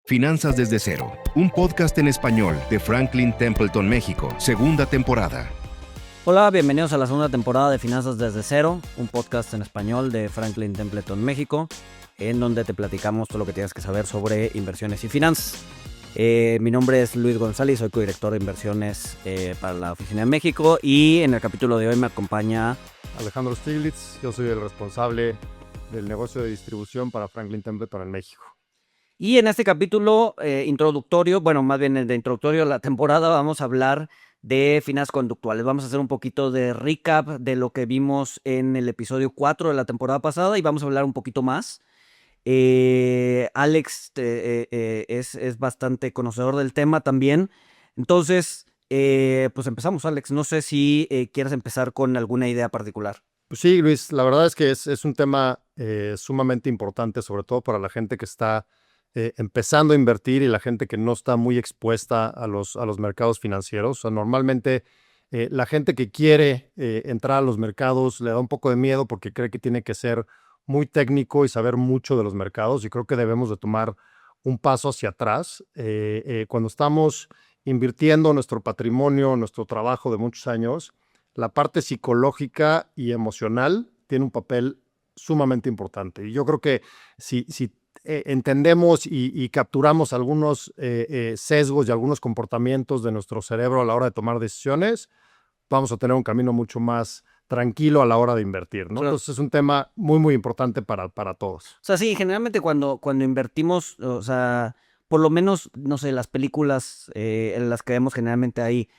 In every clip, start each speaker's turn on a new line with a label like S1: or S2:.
S1: Finanzas desde cero, un podcast en español de Franklin Templeton, México, segunda temporada.
S2: Hola, bienvenidos a la segunda temporada de Finanzas desde cero, un podcast en español de Franklin Templeton, México, en donde te platicamos todo lo que tienes que saber sobre inversiones y finanzas. Mi nombre es Luis González, soy codirector de inversiones para la oficina en México, y en el capítulo de hoy me acompaña
S3: Alejandro Stiglitz. Yo soy el responsable del negocio de distribución para Franklin Templeton en México.
S2: Y en este capítulo introductorio, bueno, más bien de introductorio a la temporada, vamos a hablar de finanzas conductuales. Vamos a hacer un poquito de recap de lo que vimos en el episodio 4 de la temporada pasada y vamos a hablar un poquito más. Alex es bastante conocedor del tema también. Entonces, pues empezamos, Alex. No sé si quieres empezar con alguna idea particular.
S3: Pues sí, Luis, la verdad es que es un tema sumamente importante, sobre todo para la gente que está empezando a invertir y la gente que no está muy expuesta a los mercados financieros. O sea, normalmente la gente que quiere entrar a los mercados le da un poco de miedo porque cree que tiene que ser muy técnico y saber mucho de los mercados, y creo que debemos de tomar un paso hacia atrás. Cuando estamos invirtiendo nuestro patrimonio, nuestro trabajo de muchos años, la parte psicológica y emocional tiene un papel sumamente importante. Y yo creo que si entendemos y capturamos algunos sesgos y algunos comportamientos de nuestro cerebro a la hora de tomar decisiones, vamos a tener un camino mucho más tranquilo a la hora de invertir, ¿no?
S2: Claro.
S3: Entonces es un tema muy, muy importante para todos.
S2: O sea, sí, generalmente cuando invertimos, o sea, por lo menos, no sé, las películas en las que vemos generalmente hay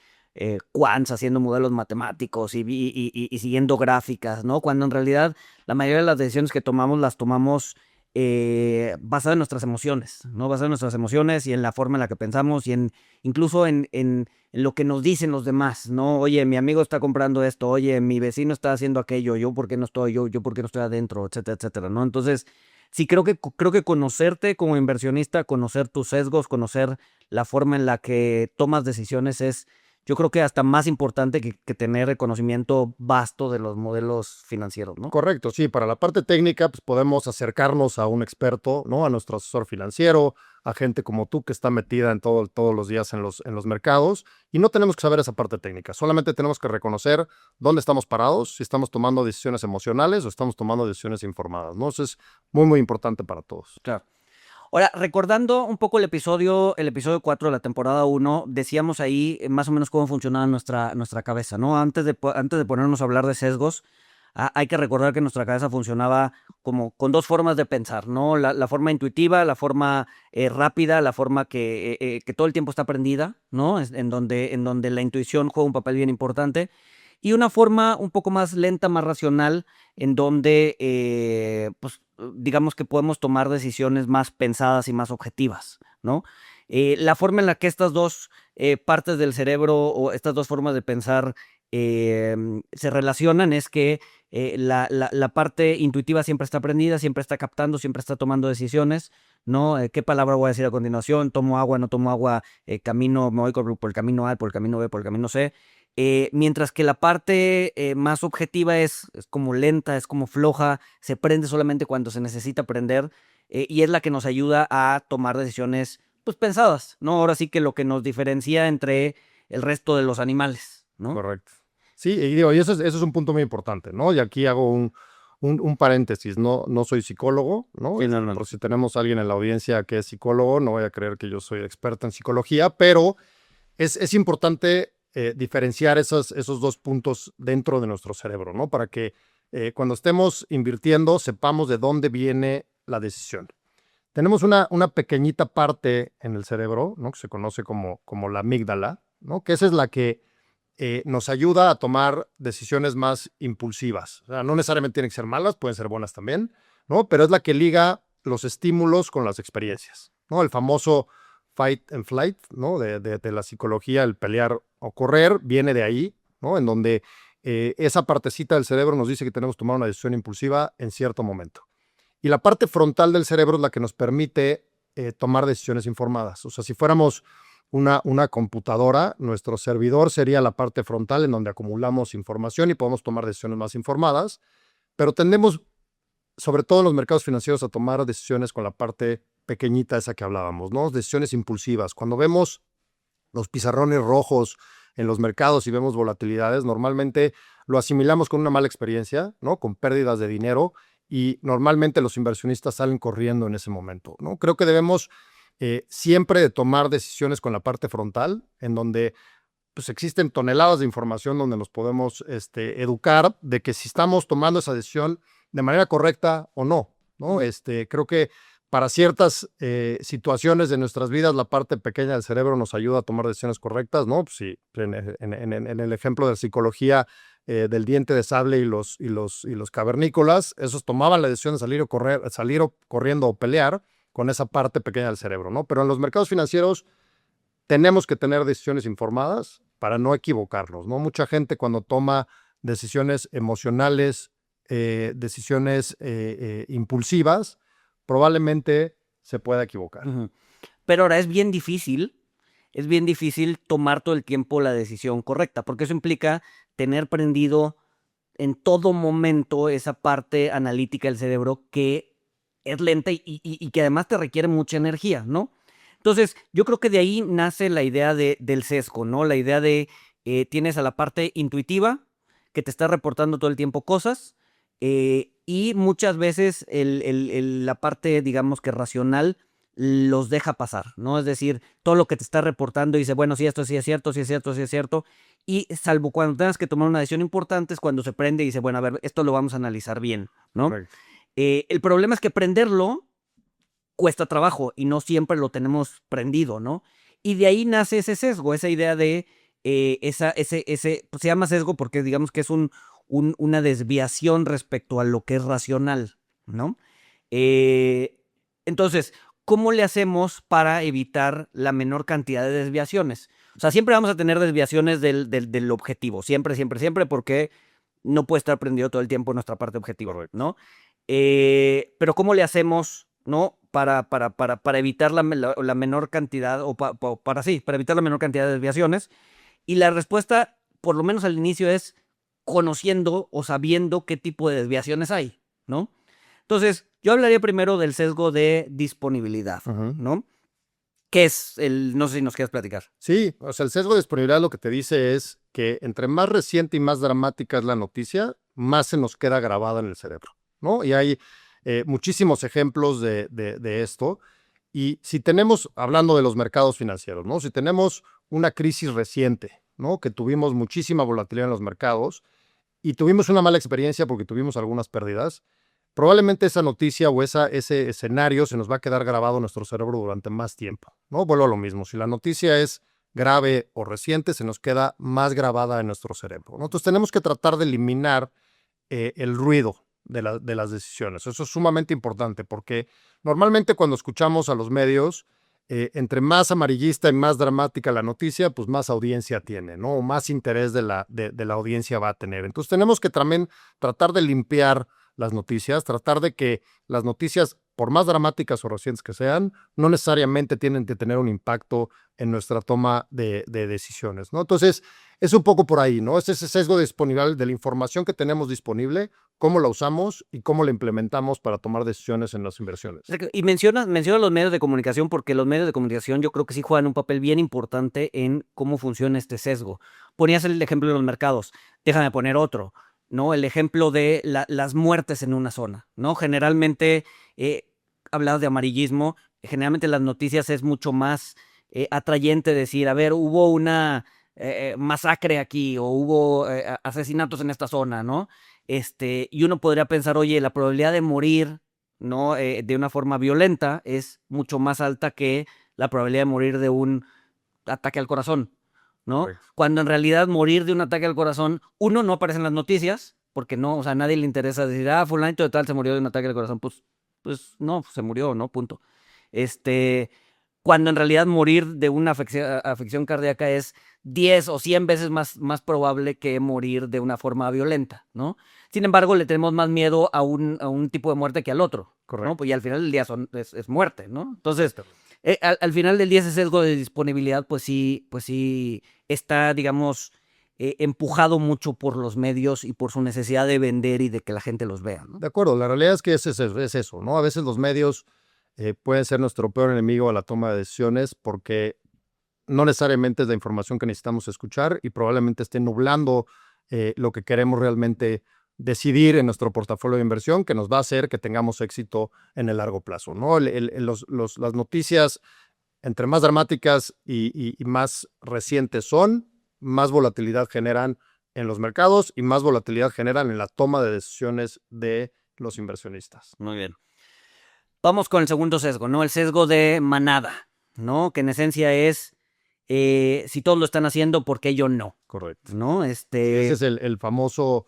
S2: quants haciendo modelos matemáticos y siguiendo gráficas, ¿no? Cuando en realidad la mayoría de las decisiones que tomamos las tomamos basadas en nuestras emociones, ¿no? Basadas en nuestras emociones y en la forma en la que pensamos y incluso en lo que nos dicen los demás, ¿no? Oye, mi amigo está comprando esto, oye, mi vecino está haciendo aquello, yo por qué no estoy, yo por qué no estoy adentro, etcétera, etcétera, ¿no? Entonces, sí, creo que conocerte como inversionista, conocer tus sesgos, conocer la forma en la que tomas decisiones es, yo creo que hasta más importante que tener el conocimiento vasto de los modelos financieros, ¿no?
S3: Correcto, sí. Para la parte técnica, pues podemos acercarnos a un experto, ¿no? A nuestro asesor financiero, a gente como tú que está metida en todos los días en los mercados, y no tenemos que saber esa parte técnica. Solamente tenemos que reconocer dónde estamos parados, si estamos tomando decisiones emocionales o estamos tomando decisiones informadas, ¿no? Eso es muy, muy importante para todos.
S2: Claro. Ahora, recordando un poco el episodio 4 de la temporada 1, decíamos ahí más o menos cómo funcionaba nuestra cabeza, ¿no? Antes de ponernos a hablar de sesgos, hay que recordar que nuestra cabeza funcionaba como con dos formas de pensar, ¿no? La forma intuitiva, la forma rápida, la forma que todo el tiempo está prendida, ¿no? En donde la intuición juega un papel bien importante. Y una forma un poco más lenta, más racional, en donde, pues, digamos que podemos tomar decisiones más pensadas y más objetivas, ¿no? La forma en la que estas dos partes del cerebro o estas dos formas de pensar se relacionan es que la parte intuitiva siempre está prendida, siempre está captando, siempre está tomando decisiones, ¿no? ¿Qué palabra voy a decir a continuación? ¿Tomo agua, no tomo agua? ¿Camino, me voy por el camino A, por el camino B, por el camino C? Mientras que la parte más objetiva es como lenta, es como floja, se prende solamente cuando se necesita prender, y es la que nos ayuda a tomar decisiones pues pensadas, ¿no? Ahora sí que lo que nos diferencia entre el resto de los animales, ¿no?
S3: Correcto. Sí, y digo, y eso es un punto muy importante, ¿no? Y aquí hago un paréntesis. No soy psicólogo, ¿no?
S2: Sí, no.
S3: Por si tenemos a alguien en la audiencia que es psicólogo, no voy a creer que yo soy experto en psicología, pero es importante diferenciar esos dos puntos dentro de nuestro cerebro, ¿no? Para que cuando estemos invirtiendo sepamos de dónde viene la decisión. Tenemos una pequeñita parte en el cerebro, ¿no? Que se conoce como la amígdala, ¿no? Que esa es la que nos ayuda a tomar decisiones más impulsivas. O sea, no necesariamente tienen que ser malas, pueden ser buenas también, ¿no? Pero es la que liga los estímulos con las experiencias, ¿no? El famoso fight and flight, ¿no? De la psicología, el pelear o correr, viene de ahí, ¿no? En donde esa partecita del cerebro nos dice que tenemos que tomar una decisión impulsiva en cierto momento. Y la parte frontal del cerebro es la que nos permite tomar decisiones informadas. O sea, si fuéramos una computadora, nuestro servidor sería la parte frontal en donde acumulamos información y podemos tomar decisiones más informadas, pero tendemos, sobre todo en los mercados financieros, a tomar decisiones con la parte pequeñita esa que hablábamos, ¿no? Decisiones impulsivas. Cuando vemos los pizarrones rojos en los mercados y vemos volatilidades, normalmente lo asimilamos con una mala experiencia, ¿no? Con pérdidas de dinero, y normalmente los inversionistas salen corriendo en ese momento, ¿no? Creo que debemos siempre de tomar decisiones con la parte frontal, en donde pues existen toneladas de información donde nos podemos educar de que si estamos tomando esa decisión de manera correcta o no, ¿no? Creo que para ciertas situaciones de nuestras vidas, la parte pequeña del cerebro nos ayuda a tomar decisiones correctas, ¿no? Pues sí, en el ejemplo de la psicología del diente de sable y los cavernícolas, esos tomaban la decisión de salir corriendo o pelear con esa parte pequeña del cerebro, ¿no? Pero en los mercados financieros tenemos que tener decisiones informadas para no equivocarnos, ¿no? Mucha gente cuando toma decisiones emocionales, decisiones impulsivas, probablemente se pueda equivocar.
S2: Uh-huh. Pero ahora es bien difícil tomar todo el tiempo la decisión correcta, porque eso implica tener prendido en todo momento esa parte analítica del cerebro que es lenta y que además te requiere mucha energía, ¿no? Entonces, yo creo que de ahí nace la idea del sesgo, ¿no? La idea de tienes a la parte intuitiva que te está reportando todo el tiempo cosas, y muchas veces la parte, digamos que racional, los deja pasar, ¿no? Es decir, todo lo que te está reportando dice, bueno, sí, esto sí es cierto, sí es cierto, sí es cierto, y salvo cuando tengas que tomar una decisión importante es cuando se prende y dice, bueno, a ver, esto lo vamos a analizar bien, ¿no?
S3: Right.
S2: El problema es que prenderlo cuesta trabajo y no siempre lo tenemos prendido, ¿no? Y de ahí nace ese sesgo, esa idea de pues se llama sesgo porque digamos que es una desviación respecto a lo que es racional, ¿no? Entonces, ¿cómo le hacemos para evitar la menor cantidad de desviaciones? O sea, siempre vamos a tener desviaciones del objetivo, siempre, porque no puede estar prendido todo el tiempo nuestra parte objetiva, ¿no? Pero ¿cómo le hacemos, ¿no? Para evitar la menor cantidad, para evitar la menor cantidad de desviaciones. Y la respuesta, por lo menos al inicio, es conociendo o sabiendo qué tipo de desviaciones hay, ¿no? Entonces, yo hablaría primero del sesgo de disponibilidad,
S3: Uh-huh.
S2: ¿no? ¿Qué es no sé si nos quieres platicar.
S3: Sí, o sea, el sesgo de disponibilidad lo que te dice es que entre más reciente y más dramática es la noticia, más se nos queda grabada en el cerebro, ¿no? Y hay muchísimos ejemplos de esto. Y si tenemos, hablando de los mercados financieros, ¿no? Si tenemos una crisis reciente, ¿no? Que tuvimos muchísima volatilidad en los mercados y tuvimos una mala experiencia porque tuvimos algunas pérdidas, probablemente esa noticia o ese escenario se nos va a quedar grabado en nuestro cerebro durante más tiempo, ¿no? Vuelvo a lo mismo. Si la noticia es grave o reciente, se nos queda más grabada en nuestro cerebro, ¿no? Entonces tenemos que tratar de eliminar el ruido de las decisiones. Eso es sumamente importante porque normalmente cuando escuchamos a los medios, entre más amarillista y más dramática la noticia, pues más audiencia tiene, ¿no? O más interés de la audiencia va a tener. Entonces tenemos que también tratar de limpiar las noticias, tratar de que las noticias, por más dramáticas o recientes que sean, no necesariamente tienen que tener un impacto en nuestra toma de decisiones, ¿no? Entonces, es un poco por ahí, ¿no? Es ese sesgo disponible de la información que tenemos disponible, cómo la usamos y cómo la implementamos para tomar decisiones en las inversiones.
S2: Y menciona los medios de comunicación porque los medios de comunicación yo creo que sí juegan un papel bien importante en cómo funciona este sesgo. Ponías el ejemplo de los mercados, déjame poner otro, ¿no? El ejemplo de las muertes en una zona, ¿no? Generalmente, hablado de amarillismo, generalmente las noticias es mucho más atrayente decir, a ver, hubo una masacre aquí o hubo asesinatos en esta zona, ¿no? Y uno podría pensar, oye, la probabilidad de morir, ¿no? De una forma violenta es mucho más alta que la probabilidad de morir de un ataque al corazón, ¿no?
S3: Correcto.
S2: Cuando en realidad morir de un ataque al corazón, uno, no aparece en las noticias, porque no, o sea, a nadie le interesa decir, fulanito de tal se murió de un ataque al corazón, pues no, se murió, ¿no? Punto. Cuando en realidad morir de una afección cardíaca es 10 o 100 veces más probable que morir de una forma violenta, ¿no? Sin embargo, le tenemos más miedo a un tipo de muerte que al otro,
S3: Correcto.
S2: ¿no? Pues y al final del día es muerte, ¿no? Entonces, al final del día ese sesgo de disponibilidad, pues sí está, digamos, empujado mucho por los medios y por su necesidad de vender y de que la gente los vea, ¿no?
S3: De acuerdo, la realidad es que es eso, ¿no? A veces los medios pueden ser nuestro peor enemigo a la toma de decisiones porque no necesariamente es la información que necesitamos escuchar y probablemente esté nublando lo que queremos realmente decidir en nuestro portafolio de inversión, que nos va a hacer que tengamos éxito en el largo plazo, ¿no? Las noticias, entre más dramáticas y más recientes son, más volatilidad generan en los mercados y más volatilidad generan en la toma de decisiones de los inversionistas.
S2: Muy bien. Vamos con el segundo sesgo, ¿no? El sesgo de manada, ¿no? Que en esencia es, si todos lo están haciendo, ¿por qué yo no?
S3: Correcto.
S2: ¿No?
S3: Ese es el famoso,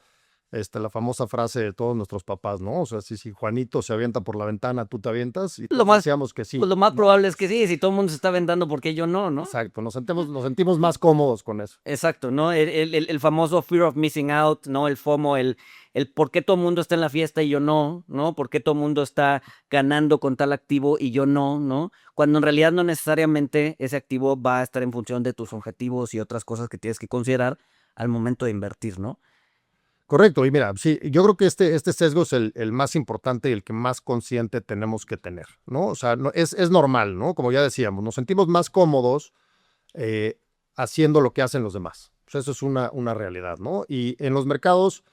S3: la famosa frase de todos nuestros papás, ¿no? O sea, si Juanito se avienta por la ventana, tú te avientas y decíamos que sí.
S2: Pues lo más probable es que sí, si todo el mundo se está aventando, ¿por qué yo no? ¿No?
S3: Exacto, nos sentimos más cómodos con eso.
S2: Exacto, ¿no? El famoso fear of missing out, ¿no? El FOMO, el por qué todo el mundo está en la fiesta y yo no, ¿no? ¿Por qué todo el mundo está ganando con tal activo y yo no, ¿no? Cuando en realidad no necesariamente ese activo va a estar en función de tus objetivos y otras cosas que tienes que considerar al momento de invertir, ¿no?
S3: Correcto, y mira, sí, yo creo que este sesgo es el más importante y el que más consciente tenemos que tener, ¿no? O sea, es normal, ¿no? Como ya decíamos, nos sentimos más cómodos haciendo lo que hacen los demás. O sea, eso es una realidad, ¿no? Y en los mercados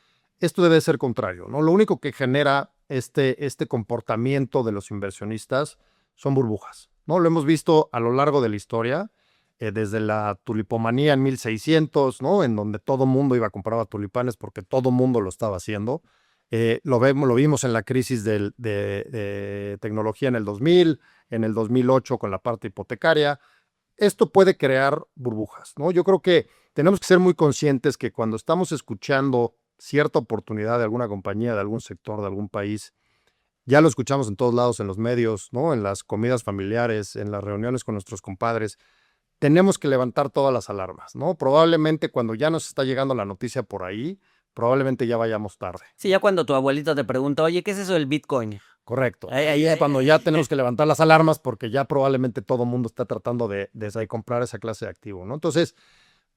S3: esto debe ser contrario, ¿no? Lo único que genera este comportamiento de los inversionistas son burbujas, ¿no? Lo hemos visto a lo largo de la historia. Desde la tulipomanía en 1600, ¿no? En donde todo mundo iba a comprar tulipanes porque todo mundo lo estaba haciendo. Lo vimos en la crisis de tecnología en el 2000, en el 2008 con la parte hipotecaria. Esto puede crear burbujas, ¿no? Yo creo que tenemos que ser muy conscientes que cuando estamos escuchando cierta oportunidad de alguna compañía, de algún sector, de algún país, ya lo escuchamos en todos lados, en los medios, ¿no? En las comidas familiares, en las reuniones con nuestros compadres. Tenemos que levantar todas las alarmas, ¿no? Probablemente cuando ya nos está llegando la noticia por ahí, probablemente ya vayamos tarde.
S2: Sí, ya cuando tu abuelita te pregunta, oye, ¿qué es eso del Bitcoin?
S3: Correcto. Ahí es cuando ya tenemos que levantar las alarmas porque ya probablemente todo el mundo está tratando de comprar esa clase de activo, ¿no? Entonces,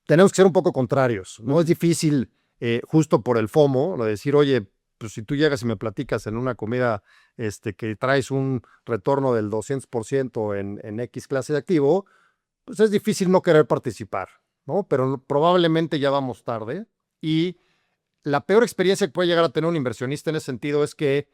S3: tenemos que ser un poco contrarios. No es difícil, justo por el FOMO, de decir, oye, pues si tú llegas y me platicas en una comida que traes un retorno del 200% en X clase de activo, pues es difícil no querer participar, ¿no? Pero probablemente ya vamos tarde y la peor experiencia que puede llegar a tener un inversionista en ese sentido es que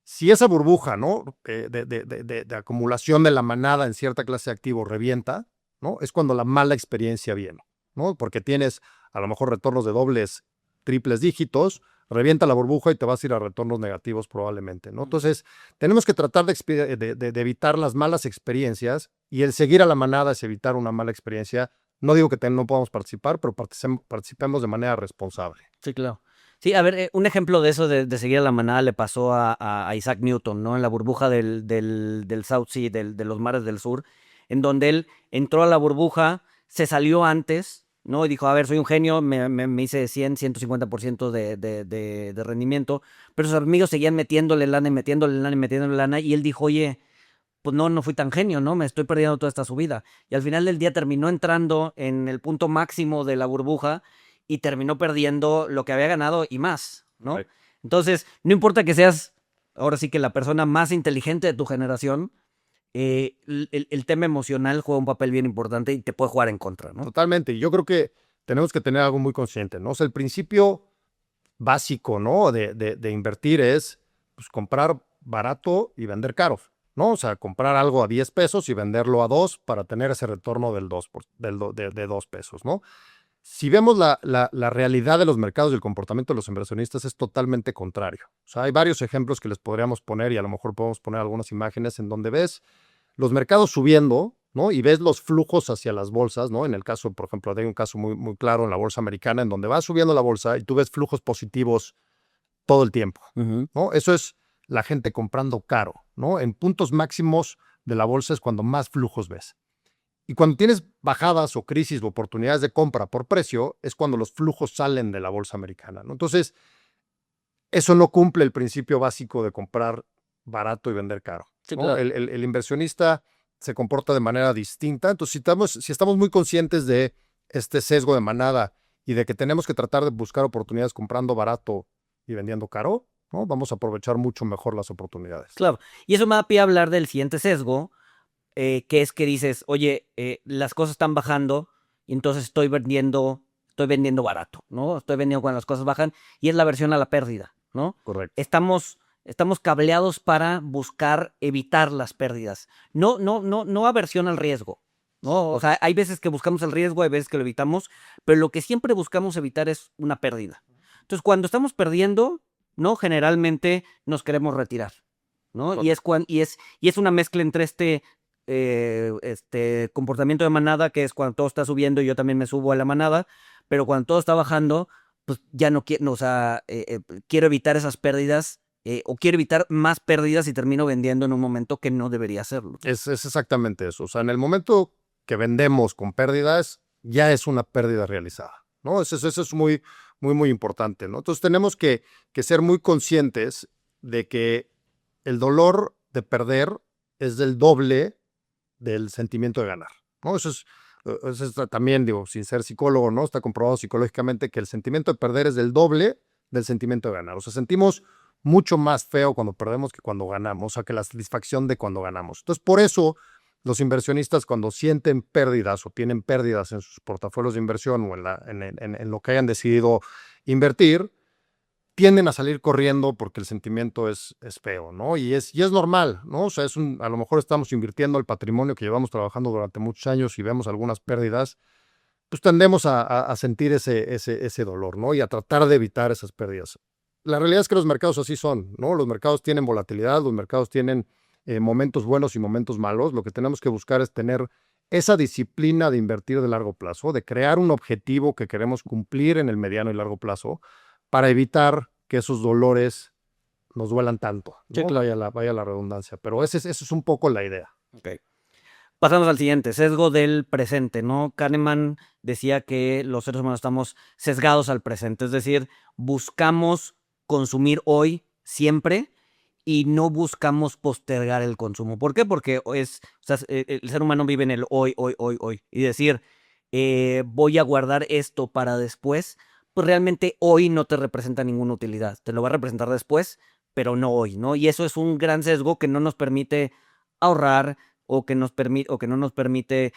S3: si esa burbuja, ¿no? De acumulación de la manada en cierta clase de activos revienta, ¿no? Es cuando la mala experiencia viene, ¿no? Porque tienes a lo mejor retornos de dobles, triples dígitos, revienta la burbuja y te vas a ir a retornos negativos probablemente, ¿no? Entonces, tenemos que tratar de evitar las malas experiencias y el seguir a la manada es evitar una mala experiencia. No digo que no podamos participar, pero participemos de manera responsable.
S2: Sí, claro. Sí, a ver, un ejemplo de eso de seguir a la manada le pasó a Isaac Newton, ¿no? En la burbuja del South Sea, de los mares del sur, en donde él entró a la burbuja, se salió antes, ¿no? Y dijo, a ver, soy un genio, me hice 150% de rendimiento, pero sus amigos seguían metiéndole lana y metiéndole lana y metiéndole lana, y él dijo, oye, pues no fui tan genio, ¿no? Me estoy perdiendo toda esta subida. Y al final del día terminó entrando en el punto máximo de la burbuja y terminó perdiendo lo que había ganado y más, ¿no? Right. Entonces, no importa que seas, ahora sí que la persona más inteligente de tu generación, el tema emocional juega un papel bien importante y te puede jugar en contra, ¿no?
S3: Totalmente. Y yo creo que tenemos que tener algo muy consciente, ¿no? O sea, el principio básico, ¿no? De invertir es pues, comprar barato y vender caro, ¿no? O sea, comprar algo a 10 pesos y venderlo a 2 para tener ese retorno de 2 pesos, ¿no? Si vemos la realidad de los mercados y el comportamiento de los inversionistas es totalmente contrario. O sea, hay varios ejemplos que les podríamos poner y a lo mejor podemos poner algunas imágenes en donde ves los mercados subiendo, ¿no? Y ves los flujos hacia las bolsas, ¿no? En el caso, por ejemplo, hay un caso muy, muy claro en la bolsa americana en donde va subiendo la bolsa y tú ves flujos positivos todo el tiempo, ¿no? Eso es la gente comprando caro, ¿no? En puntos máximos de la bolsa es cuando más flujos ves. Y cuando tienes bajadas o crisis o oportunidades de compra por precio, es cuando los flujos salen de la bolsa americana, ¿no? Entonces, eso no cumple el principio básico de comprar barato y vender caro, ¿no? Sí, claro. El inversionista se comporta de manera distinta. Entonces, si estamos muy conscientes de este sesgo de manada y de que tenemos que tratar de buscar oportunidades comprando barato y vendiendo caro, ¿no? Vamos a aprovechar mucho mejor las oportunidades.
S2: Claro. Y eso me da pie a hablar del siguiente sesgo, que es que dices, oye, las cosas están bajando y entonces estoy vendiendo barato, ¿no? Estoy vendiendo cuando las cosas bajan y es la aversión a la pérdida, ¿no?
S3: Correcto.
S2: Estamos cableados para buscar evitar las pérdidas. No aversión al riesgo, ¿no? O sea, hay veces que buscamos el riesgo, hay veces que lo evitamos, pero lo que siempre buscamos evitar es una pérdida. Entonces, cuando estamos perdiendo, ¿no? Generalmente nos queremos retirar, ¿no?
S3: Correcto.
S2: Y es una mezcla entre este comportamiento de manada, que es cuando todo está subiendo y yo también me subo a la manada, pero cuando todo está bajando, pues ya no quiero, o sea, quiero evitar esas pérdidas o quiero evitar más pérdidas y termino vendiendo en un momento que no debería hacerlo.
S3: Es exactamente eso. O sea, en el momento que vendemos con pérdidas, ya es una pérdida realizada, ¿no? Eso es muy, muy, muy importante, ¿no? Entonces tenemos que ser muy conscientes de que el dolor de perder es del doble del sentimiento de ganar, ¿no? Eso es también, digo, sin ser psicólogo, ¿no? Está comprobado psicológicamente que el sentimiento de perder es del doble del sentimiento de ganar. O sea, sentimos mucho más feo cuando perdemos que cuando ganamos, o sea, que la satisfacción de cuando ganamos. Entonces, por eso los inversionistas cuando sienten pérdidas o tienen pérdidas en sus portafolios de inversión o en lo que hayan decidido invertir, tienden a salir corriendo porque el sentimiento es feo, ¿no? Y es normal, ¿no? O sea, a lo mejor estamos invirtiendo el patrimonio que llevamos trabajando durante muchos años y vemos algunas pérdidas, pues tendemos a sentir ese dolor, ¿no? Y a tratar de evitar esas pérdidas. La realidad es que los mercados así son, ¿no? Los mercados tienen volatilidad, los mercados tienen momentos buenos y momentos malos. Lo que tenemos que buscar es tener esa disciplina de invertir de largo plazo, de crear un objetivo que queremos cumplir en el mediano y largo plazo para evitar que esos dolores nos duelan tanto, ¿no?
S2: Sí, claro.
S3: Vaya la redundancia, pero esa es un poco la idea.
S2: Okay. Pasamos al siguiente, sesgo del presente, ¿no? Kahneman decía que los seres humanos estamos sesgados al presente, es decir, buscamos consumir hoy siempre y no buscamos postergar el consumo. ¿Por qué? Porque o sea, el ser humano vive en el hoy, hoy, hoy, hoy. Y decir, voy a guardar esto para después, pues realmente hoy no te representa ninguna utilidad. Te lo va a representar después, pero no hoy, ¿no? Y eso es un gran sesgo que no nos permite ahorrar o que no nos permite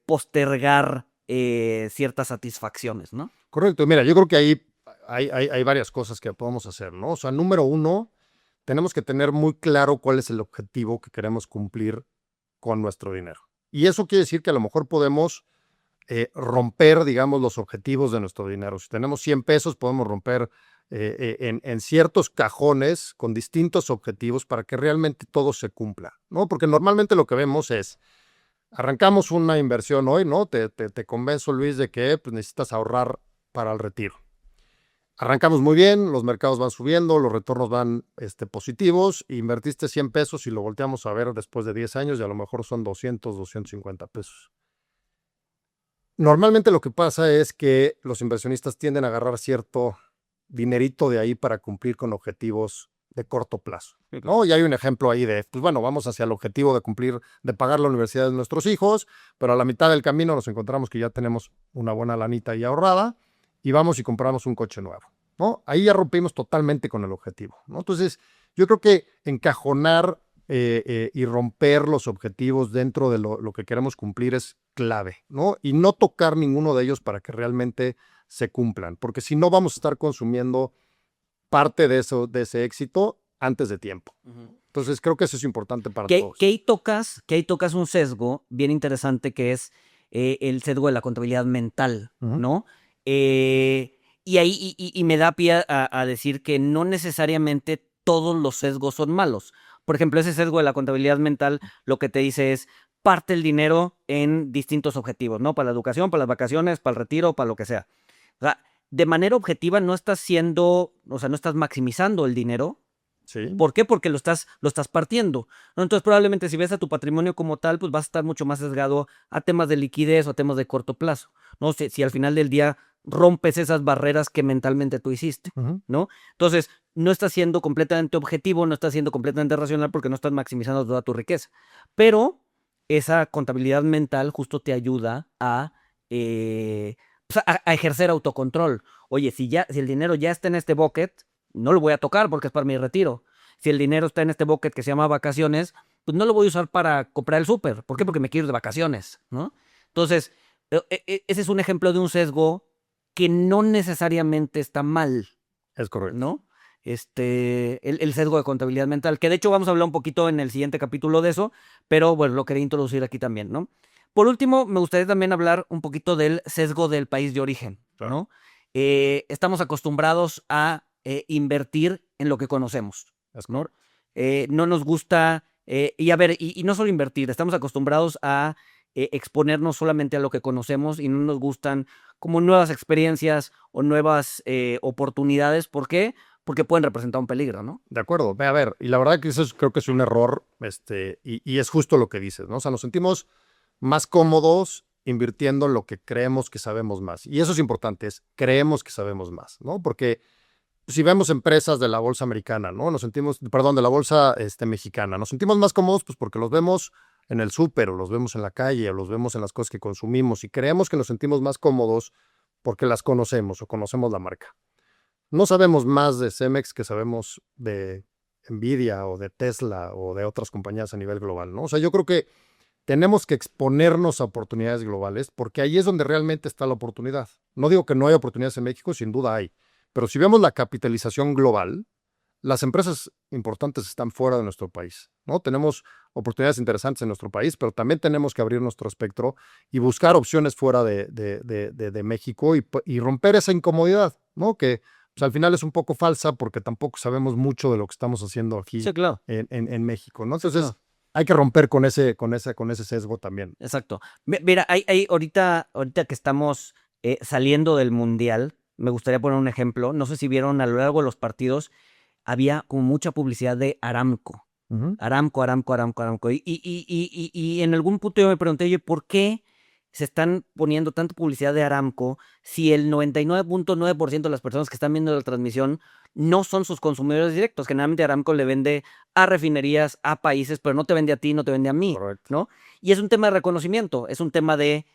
S2: postergar ciertas satisfacciones, ¿no?
S3: Correcto. Mira, yo creo que ahí hay varias cosas que podemos hacer, ¿no? O sea, número uno, tenemos que tener muy claro cuál es el objetivo que queremos cumplir con nuestro dinero. Y eso quiere decir que a lo mejor podemos romper, digamos, los objetivos de nuestro dinero. Si tenemos 100 pesos, podemos romper en ciertos cajones con distintos objetivos para que realmente todo se cumpla, ¿no? Porque normalmente lo que vemos es, arrancamos una inversión hoy, ¿no? Te convenzo, Luis, de que pues, necesitas ahorrar para el retiro. Arrancamos muy bien, los mercados van subiendo, los retornos van positivos, invertiste 100 pesos y lo volteamos a ver después de 10 años y a lo mejor son 250 pesos. Normalmente lo que pasa es que los inversionistas tienden a agarrar cierto dinerito de ahí para cumplir con objetivos de corto plazo, ¿no? Y hay un ejemplo ahí de, pues bueno, vamos hacia el objetivo de cumplir, de pagar la universidad de nuestros hijos, pero a la mitad del camino nos encontramos que ya tenemos una buena lanita ahí ahorrada y vamos y compramos un coche nuevo, ¿no? Ahí ya rompimos totalmente con el objetivo, ¿no? Entonces, yo creo que encajonar y romper los objetivos dentro de lo que queremos cumplir es clave, ¿no? Y no tocar ninguno de ellos para que realmente se cumplan, porque si no vamos a estar consumiendo parte de ese éxito antes de tiempo. Entonces creo que eso es importante para todos.
S2: Que ahí tocas un sesgo bien interesante que es el sesgo de la contabilidad mental, ¿no? Y ahí y me da pie a decir que no necesariamente todos los sesgos son malos. Por ejemplo, ese sesgo de la contabilidad mental lo que te dice es parte el dinero en distintos objetivos, ¿no? Para la educación, para las vacaciones, para el retiro, para lo que sea. O sea, de manera objetiva no estás no estás maximizando el dinero.
S3: Sí.
S2: ¿Por qué? Porque lo estás partiendo, ¿no? Entonces, probablemente si ves a tu patrimonio como tal, pues vas a estar mucho más sesgado a temas de liquidez o a temas de corto plazo, ¿no? Si al final del día rompes esas barreras que mentalmente tú hiciste, ¿no? Entonces, no estás siendo completamente objetivo, no estás siendo completamente racional porque no estás maximizando toda tu riqueza. Pero esa contabilidad mental justo te ayuda a ejercer autocontrol. Oye, si el dinero ya está en este bucket, no lo voy a tocar porque es para mi retiro. Si el dinero está en este bucket que se llama vacaciones, pues no lo voy a usar para comprar el súper. ¿Por qué? Porque me quiero ir de vacaciones, ¿no? Entonces, ese es un ejemplo de un sesgo que no necesariamente está mal,
S3: Es correcto.
S2: ¿no? El sesgo de contabilidad mental, que de hecho vamos a hablar un poquito en el siguiente capítulo de eso, pero bueno, lo quería introducir aquí también, ¿no? Por último, me gustaría también hablar un poquito del sesgo del país de origen,
S3: Claro.
S2: ¿no? Estamos acostumbrados a invertir en lo que conocemos,
S3: Es
S2: ¿no? No nos gusta, y a ver, y no solo invertir, estamos acostumbrados a exponernos solamente a lo que conocemos y no nos gustan como nuevas experiencias o nuevas oportunidades. ¿Por qué? Porque pueden representar un peligro, ¿no?
S3: De acuerdo. A ver, y la verdad que eso creo que es un error, y es justo lo que dices, ¿no? O sea, nos sentimos más cómodos invirtiendo en lo que creemos que sabemos más. Y eso es importante, creemos que sabemos más, ¿no? Porque si vemos empresas de la bolsa americana, ¿no? De la bolsa mexicana, nos sentimos más cómodos pues porque los vemos en el súper, o los vemos en la calle, o los vemos en las cosas que consumimos, y creemos que nos sentimos más cómodos porque las conocemos o conocemos la marca. No sabemos más de Cemex que sabemos de Nvidia o de Tesla o de otras compañías a nivel global, ¿no? O sea, yo creo que tenemos que exponernos a oportunidades globales porque ahí es donde realmente está la oportunidad. No digo que no hay oportunidades en México, sin duda hay, pero si vemos la capitalización global, las empresas importantes están fuera de nuestro país, ¿no? Tenemos oportunidades interesantes en nuestro país, pero también tenemos que abrir nuestro espectro y buscar opciones fuera de México y romper esa incomodidad, ¿no? Que pues, al final es un poco falsa porque tampoco sabemos mucho de lo que estamos haciendo aquí
S2: Sí, claro.
S3: en México, ¿no? Entonces,
S2: Claro.
S3: hay que romper con ese sesgo también.
S2: Exacto. Mira, ahorita que estamos saliendo del Mundial, me gustaría poner un ejemplo. No sé si vieron a lo largo de los partidos, había como mucha publicidad de Aramco. Aramco, Aramco, Aramco, Aramco. Y en algún punto yo me pregunté, oye, ¿por qué se están poniendo tanta publicidad de Aramco si el 99.9% de las personas que están viendo la transmisión no son sus consumidores directos? Generalmente Aramco le vende a refinerías, a países, pero no te vende a ti, no te vende a mí,
S3: Correcto.
S2: ¿no? Y es un tema de reconocimiento, es un tema de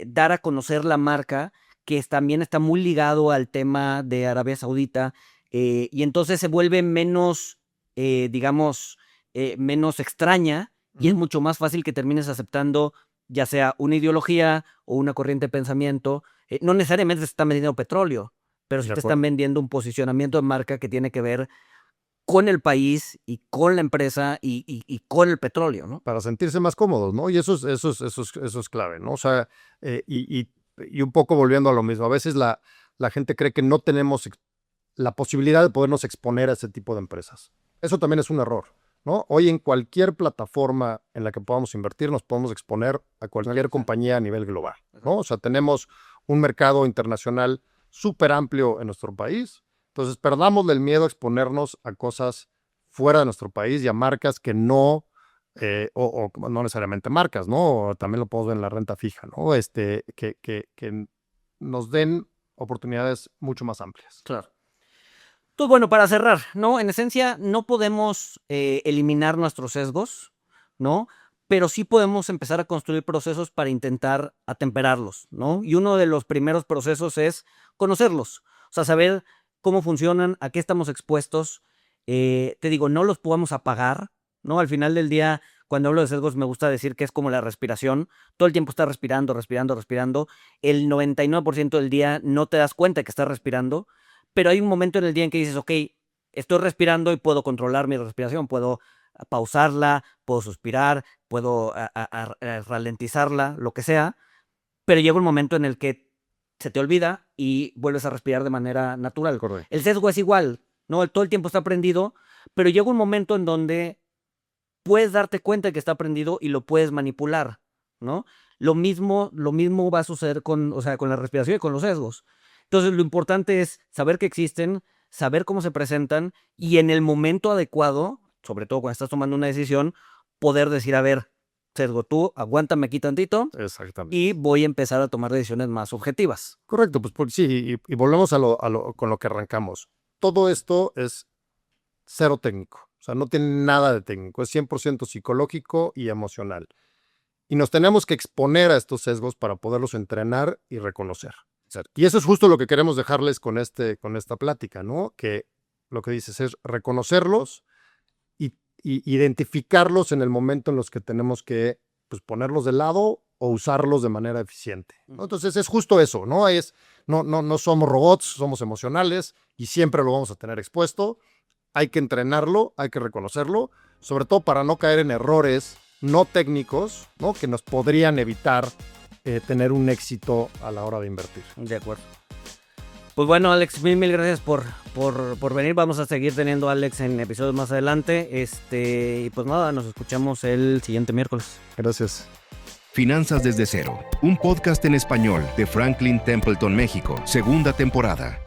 S2: dar a conocer la marca, que también está muy ligado al tema de Arabia Saudita, y entonces se vuelve menos, digamos, menos extraña, y es mucho más fácil que termines aceptando ya sea una ideología o una corriente de pensamiento. No necesariamente se están vendiendo petróleo, pero sí
S3: De
S2: te
S3: acuerdo.
S2: están vendiendo un posicionamiento de marca que tiene que ver con el país y con la empresa y con el petróleo, ¿no?
S3: Para sentirse más cómodos, ¿no? Y eso es clave, ¿no? O sea, y un poco volviendo a lo mismo, a veces la gente cree que no tenemos la posibilidad de podernos exponer a ese tipo de empresas. Eso también es un error, ¿no? Hoy en cualquier plataforma en la que podamos invertir nos podemos exponer a cualquier compañía a nivel global, ¿no? O sea, tenemos un mercado internacional súper amplio en nuestro país. Entonces, perdámosle el miedo a exponernos a cosas fuera de nuestro país y a marcas que no, o no necesariamente marcas, ¿no? También lo podemos ver en la renta fija, ¿no? Que nos den oportunidades mucho más amplias.
S2: Claro. Entonces, bueno, para cerrar, ¿no? En esencia, no podemos eliminar nuestros sesgos, ¿no? Pero sí podemos empezar a construir procesos para intentar atemperarlos, ¿no? Y uno de los primeros procesos es conocerlos, o sea, saber cómo funcionan, a qué estamos expuestos. Te digo, no los podemos apagar, ¿no? Al final del día, cuando hablo de sesgos, me gusta decir que es como la respiración. Todo el tiempo estás respirando, respirando, respirando. El 99% del día no te das cuenta que estás respirando, pero hay un momento en el día en que dices, ok, estoy respirando y puedo controlar mi respiración, puedo pausarla, puedo suspirar, puedo ralentizarla, lo que sea, pero llega un momento en el que se te olvida y vuelves a respirar de manera natural.
S3: Correcto.
S2: El sesgo es igual, ¿no? Todo el tiempo está prendido, pero llega un momento en donde puedes darte cuenta de que está prendido y lo puedes manipular, ¿no? Lo mismo va a suceder con la respiración y con los sesgos. Entonces, lo importante es saber que existen, saber cómo se presentan y en el momento adecuado, sobre todo cuando estás tomando una decisión, poder decir, a ver, sesgo, tú aguántame aquí tantito
S3: Exactamente.
S2: y voy a empezar a tomar decisiones más objetivas.
S3: Correcto, pues sí, y volvemos con lo que arrancamos. Todo esto es cero técnico, o sea, no tiene nada de técnico, es 100% psicológico y emocional. Y nos tenemos que exponer a estos sesgos para poderlos entrenar y reconocer. Y eso es justo lo que queremos dejarles con esta plática, ¿no? Que lo que dices, es reconocerlos y identificarlos en el momento en los que tenemos que pues, ponerlos de lado o usarlos de manera eficiente, ¿no? Entonces es justo eso, ¿no? No somos robots, somos emocionales y siempre lo vamos a tener expuesto. Hay que entrenarlo, hay que reconocerlo, sobre todo para no caer en errores no técnicos, ¿no? Que nos podrían evitar tener un éxito a la hora de invertir.
S2: De acuerdo. Pues bueno, Alex, mil gracias por venir. Vamos a seguir teniendo a Alex en episodios más adelante. Y pues nada, nos escuchamos el siguiente miércoles.
S3: Gracias.
S1: Finanzas desde cero, un podcast en español de Franklin Templeton México, segunda temporada.